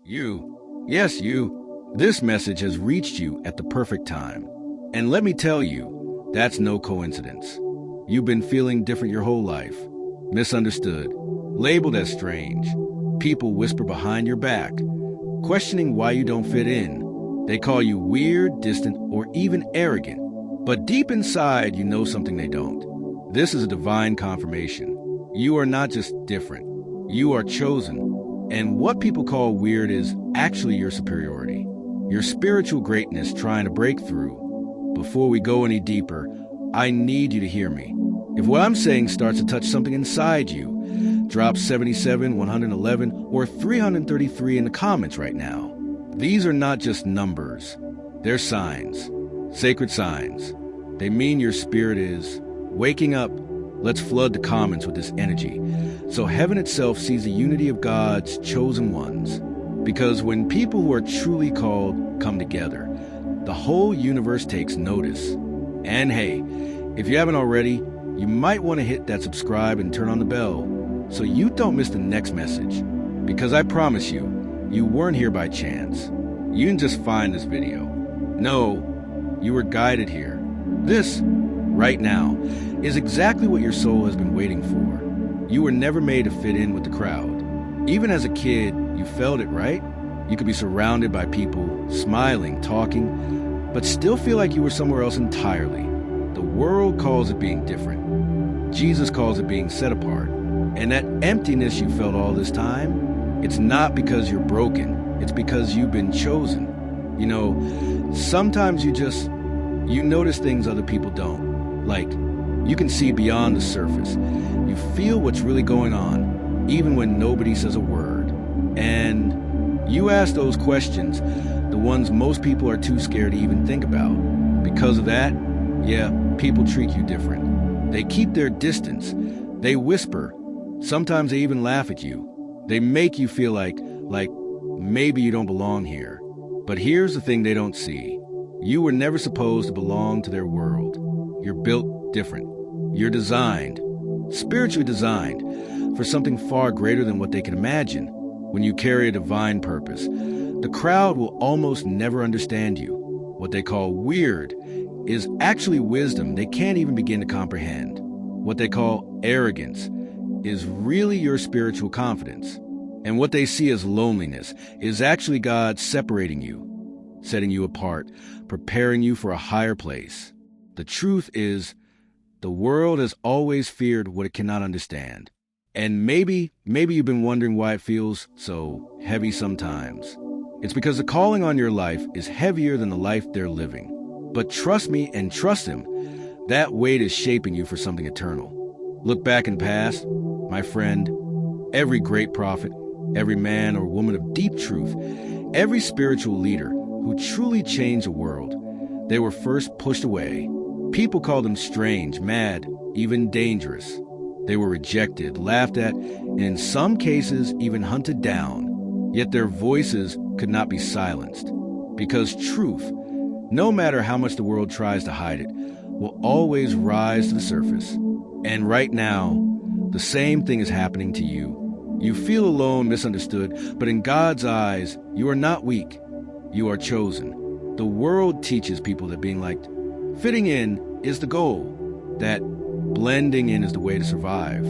Yes, you. This message has reached you at the perfect time. And let me tell you, that's no coincidence. You've been feeling different your whole life. Misunderstood, labeled as strange. People whisper behind your back, questioning why you don't fit in. They call you weird, distant, or even arrogant. But deep inside, you know something they don't. This is a divine confirmation. You are not just different. You are chosen. And what people call weird is actually your superiority, your spiritual greatness trying to break through. Before we go any deeper, I need you to hear me. If what I'm saying starts to touch something inside you, drop 77, 111, or 333 in the comments right now. These are not just numbers. They're signs, sacred signs. They mean your spirit is waking up. Let's flood the comments with this energy, so heaven itself sees the unity of God's chosen ones. Because when people who are truly called come together, the whole universe takes notice. And hey, if you haven't already, you might want to hit that subscribe and turn on the bell so you don't miss the next message. Because I promise you, you weren't here by chance. You didn't just find this video. No, you were guided here. This, right now, is exactly what your soul has been waiting for. You were never made to fit in with the crowd. Even as a kid, you felt it, right? You could be surrounded by people, smiling, talking, but still feel like you were somewhere else entirely. The world calls it being different. Jesus calls it being set apart. And that emptiness you felt all this time, it's not because you're broken. It's because you've been chosen. You know, sometimes you notice things other people don't. Like, you can see beyond the surface. You feel what's really going on, even when nobody says a word. And you ask those questions, the ones most people are too scared to even think about. Because of that, yeah, people treat you different. They keep their distance. They whisper. Sometimes they even laugh at you. They make you feel like maybe you don't belong here. But here's the thing they don't see. You were never supposed to belong to their world. You're built different. You're designed, spiritually designed, for something far greater than what they can imagine. When you carry a divine purpose, the crowd will almost never understand you. What they call weird is actually wisdom they can't even begin to comprehend. What they call arrogance is really your spiritual confidence. And what they see as loneliness is actually God separating you, setting you apart, preparing you for a higher place. The truth is, the world has always feared what it cannot understand. And maybe you've been wondering why it feels so heavy sometimes. It's because the calling on your life is heavier than the life they're living. But trust me and trust him, that weight is shaping you for something eternal. Look back in the past, my friend, every great prophet, every man or woman of deep truth, every spiritual leader who truly changed the world, they were first pushed away. People called them strange, mad, even dangerous. They were rejected, laughed at, and in some cases even hunted down. Yet their voices could not be silenced. Because truth, no matter how much the world tries to hide it, will always rise to the surface. And right now, the same thing is happening to you. You feel alone, misunderstood, but in God's eyes, you are not weak. You are chosen. The world teaches people that being liked, fitting in is the goal, that blending in is the way to survive.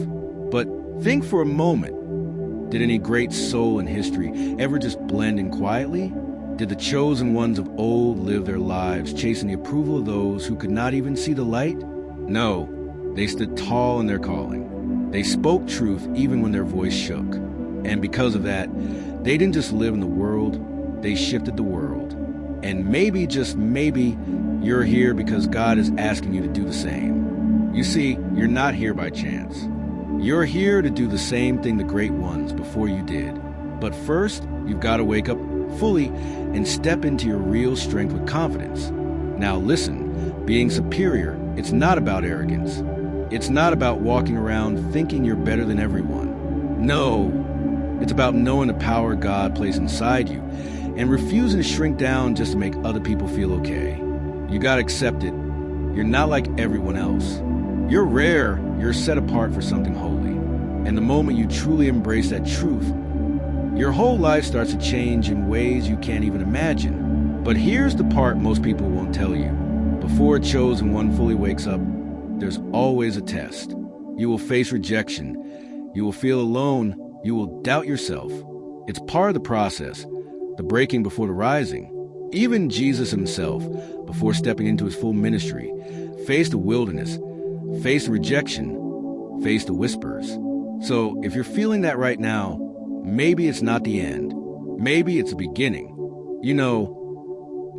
But think for a moment, did any great soul in history ever just blend in quietly? Did the chosen ones of old live their lives chasing the approval of those who could not even see the light? No, they stood tall in their calling. They spoke truth even when their voice shook. And because of that, they didn't just live in the world, they shifted the world. And maybe, just maybe, you're here because God is asking you to do the same. You see, you're not here by chance. You're here to do the same thing the great ones before you did. But first, you've got to wake up fully and step into your real strength with confidence. Now listen, being superior, it's not about arrogance. It's not about walking around thinking you're better than everyone. No, it's about knowing the power God placed inside you and refusing to shrink down just to make other people feel okay. You gotta accept it. You're not like everyone else. You're rare. You're set apart for something holy. And the moment you truly embrace that truth, Your whole life starts to change in ways you can't even imagine. But here's the part most people won't tell you. Before a chosen one fully wakes up, there's always a test. You will face rejection. You will feel alone. You will doubt yourself. It's part of the process, the breaking before the rising. Even Jesus himself, before stepping into his full ministry, faced the wilderness, faced the rejection, faced the whispers. So if you're feeling that right now, maybe it's not the end. Maybe it's the beginning. You know,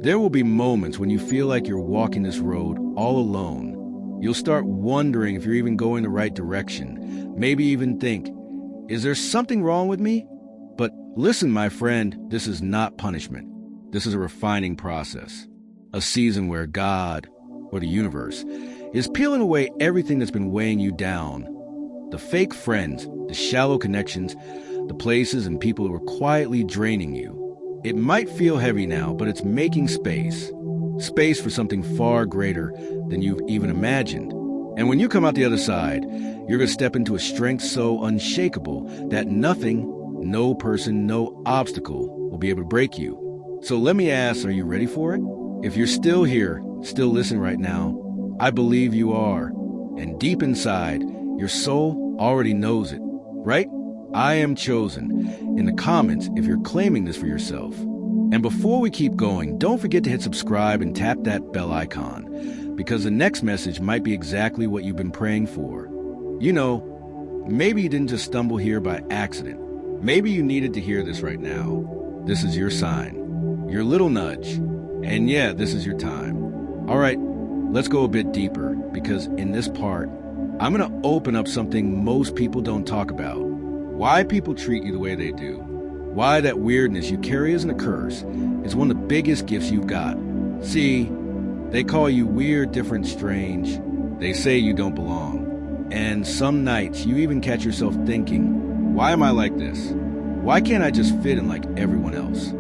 there will be moments when you feel like you're walking this road all alone. You'll start wondering if you're even going the right direction. Maybe even think, is there something wrong with me? But listen, my friend, this is not punishment. This is a refining process. A season where God, or the universe, is peeling away everything that's been weighing you down. The fake friends, the shallow connections, the places and people who are quietly draining you. It might feel heavy now, but it's making space. Space for something far greater than you've even imagined. And when you come out the other side, you're going to step into a strength so unshakable that nothing, no person, no obstacle will be able to break you. So let me ask, are you ready for it? If you're still here, still listening right now, I believe you are. And deep inside, your soul already knows it, right? I am chosen. In the comments, if you're claiming this for yourself. And before we keep going, don't forget to hit subscribe and tap that bell icon, because the next message might be exactly what you've been praying for. You know, maybe you didn't just stumble here by accident. Maybe you needed to hear this right now. This is your sign, your little nudge. And yeah, this is your time. All right, let's go a bit deeper, because in this part, I'm going to open up something most people don't talk about. Why people treat you the way they do. Why that weirdness you carry isn't a curse. It's one of the biggest gifts you've got. See, they call you weird, different, strange. They say you don't belong. And some nights you even catch yourself thinking, why am I like this? Why can't I just fit in like everyone else?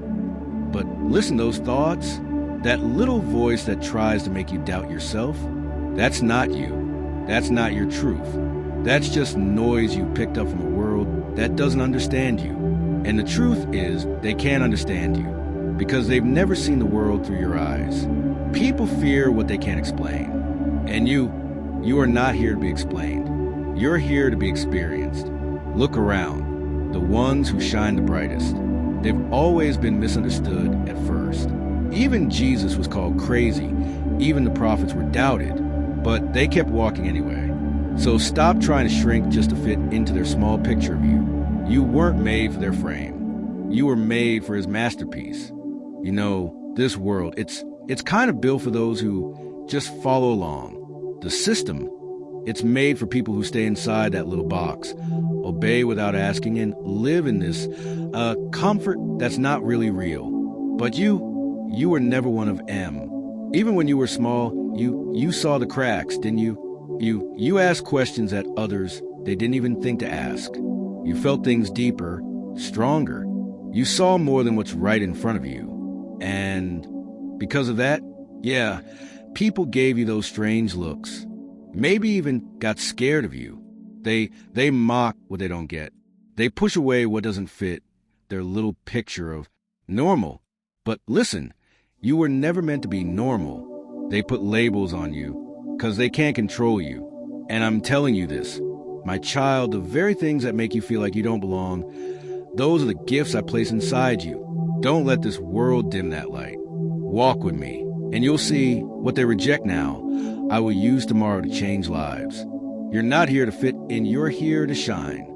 But listen, those thoughts, that little voice that tries to make you doubt yourself, that's not you. That's not your truth. That's just noise you picked up from a world that doesn't understand you. And the truth is, they can't understand you because they've never seen the world through your eyes. People fear what they can't explain. And you are not here to be explained. You're here to be experienced. Look around. The ones who shine the brightest. They've always been misunderstood at first. Even Jesus was called crazy. Even the prophets were doubted. But they kept walking anyway. So stop trying to shrink just to fit into their small picture of you. You weren't made for their frame. You were made for his masterpiece. You know, this world, it's kind of built for those who just follow along. The system, it's made for people who stay inside that little box, obey without asking, and live in this comfort that's not really real. But you were never one of M. Even when you were small, you saw the cracks, didn't you? You asked questions that others, they didn't even think to ask. You felt things deeper, stronger. You saw more than what's right in front of you. And because of that, yeah, people gave you those strange looks. Maybe even got scared of you. They mock what they don't get. They push away what doesn't fit their little picture of normal. But listen, you were never meant to be normal. They put labels on you because they can't control you. And I'm telling you this, my child, the very things that make you feel like you don't belong, those are the gifts I place inside you. Don't let this world dim that light. Walk with me, and you'll see what they reject now, I will use tomorrow to change lives. You're not here to fit in, you're here to shine.